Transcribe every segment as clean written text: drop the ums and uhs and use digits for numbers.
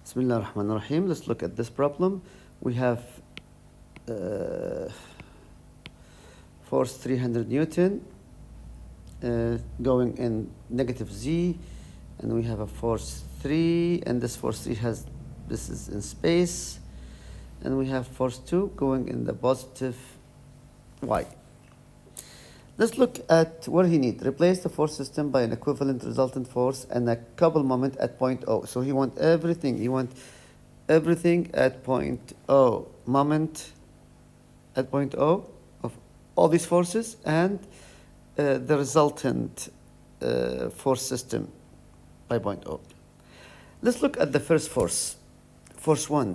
Bismillah ar-Rahman ar-Rahim. Let's look at this problem. We have force 300 Newton going in negative z, and we have a force 3, and this force 3 this is in space, and we have force 2 going in the positive y. Let's look at what he needs. Replace the force system by an equivalent resultant force and a couple moment at point O. So he wants everything. He wants everything at point O. Moment at point O of all these forces and the resultant force system by point O. Let's look at the first force, force 1.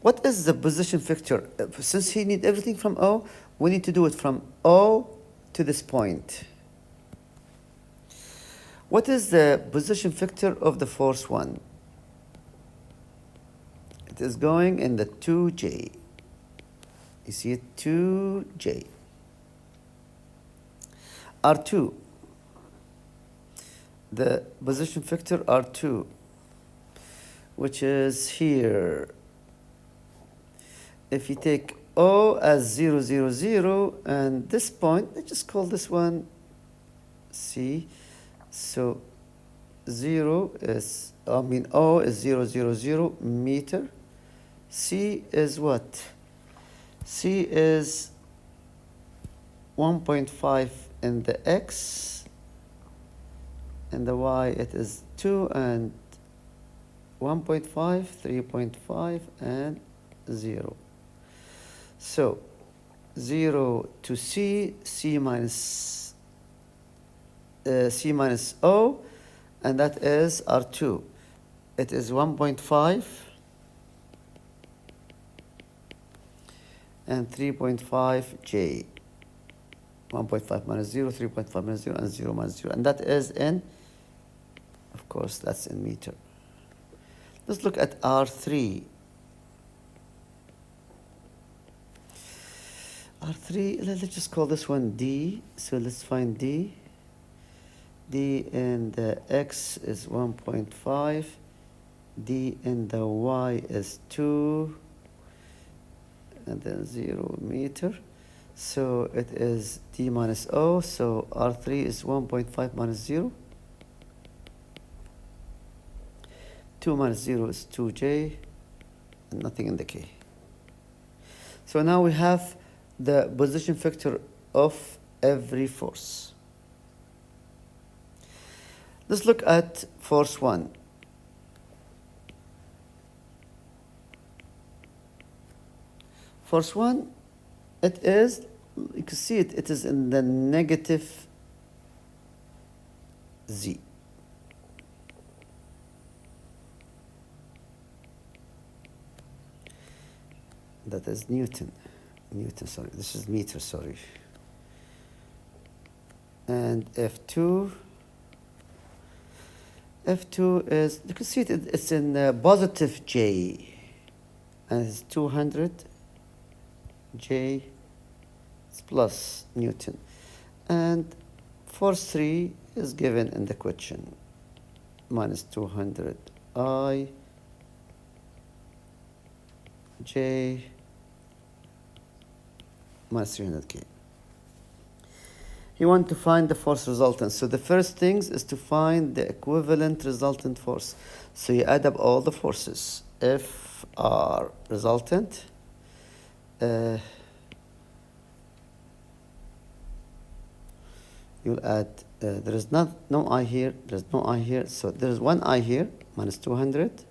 What is the position vector? Since he needs everything from O, we need to do it from O to this point. What is the position vector of the force 1? It is going in the 2j. You see it, 2j. R2, the position vector R2, which is here. If you take O as 0, 0, 0, and this point, let's just call this one C. So 0 is, O is 0, 0, 0 meter. C is what? C is 1.5 in the X, and the Y it is 2 and 1.5, 3.5, and 0. So 0 to C minus O, and that is R2. It is 1.5 and 3.5 J. 1.5 minus 0, 3.5 minus 0, and 0 minus 0. And that is in, of course, that's in meter. Let's look at R3. R3, let's just call this one D. So let's find D. D in the X is 1.5. D in the Y is 2. And then 0 meter. So it is D minus O. So R3 is 1.5 minus 0. 2 minus 0 is 2J. And nothing in the K. So now we have the position vector of every force. Let's look at force 1. Force 1, it is, you can see it, it is in the negative Z. That is Newton, sorry, this is meter, sorry. And F2 is, you can see it, it's in positive J, and it's 200 J plus Newton. And force 3 is given in the question, minus 200 I J minus 300 K. You want to find the force resultant. So the first things is to find the equivalent resultant force. So you add up all the forces. F R resultant. You'll add, there is no I here, there's no I here. So there's one I here, minus 200.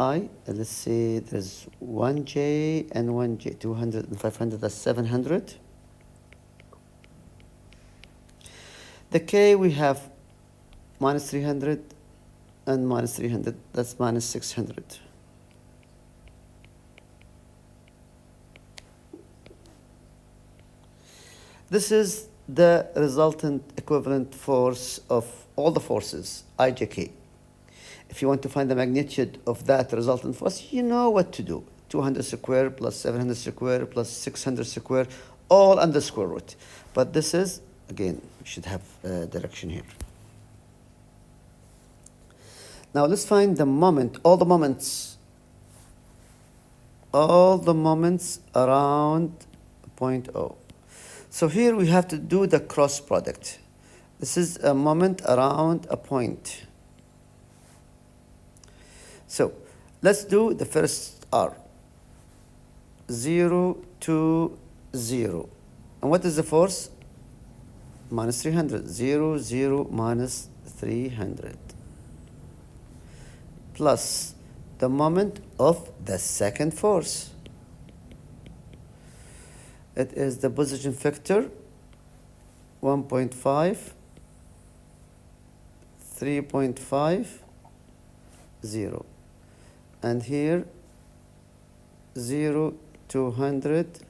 I, let's say there's 1J and 1J, 200 and 500, that's 700. The K we have minus 300 and minus 300, that's minus 600. This is the resultant equivalent force of all the forces, IJK. If you want to find the magnitude of that resultant force, you know what to do. 200 square plus 700 square plus 600 square, all under square root. But this is, again, we should have direction here. Now let's find the moment, all the moments around point O. So here we have to do the cross product. This is a moment around a point. So let's do the first R. 0 to 0. And what is the force? Minus 300. 0, 0, minus 300. Plus the moment of the second force. It is the position factor 1.5, 3.5, 0. And here 0, 200,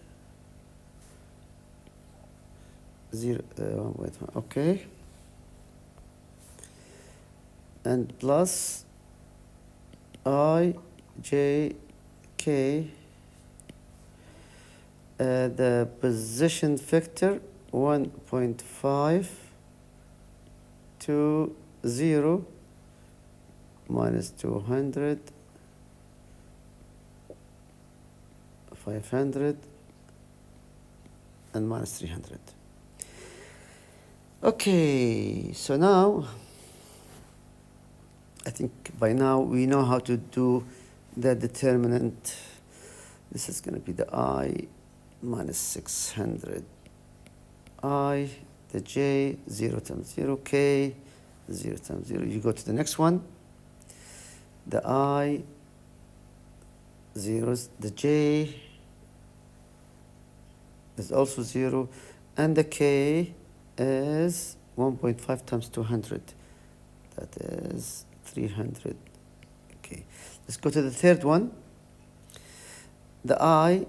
0, wait, okay. And plus I, J, K, the position factor 1.5 to 0 minus 200, 500, and minus 300. Okay, so now I think by now we know how to do the determinant. This is going to be the I minus 600 I, the J, 0 times 0, K, 0 times 0. You go to the next one. The I, zeros, the J is also 0, and the K is 1.5 times 200. That is 300. Okay, let's go to the third one. The I,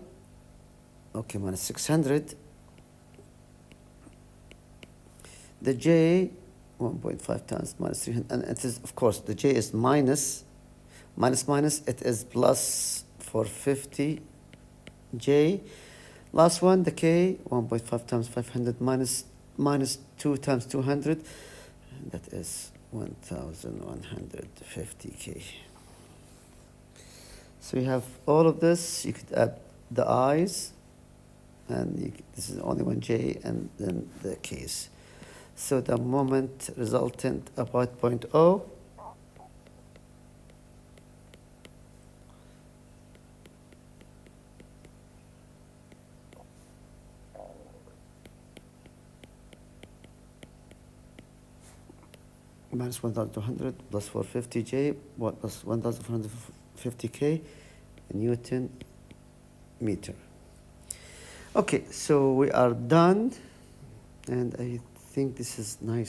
okay, minus 600. The J, 1.5 times minus 300. And it is, of course, the J is minus, it is plus 450 J. Last one, the K, 1.5 times 500 minus 2 times 200. And that is 1,150 K. So you have all of this. You could add the I's, and this is only one J, and then the K's. So the moment resultant about point O minus 1,200 plus 450 J plus 1,450 K Newton meter. Okay, so we are done, and I think this is nice.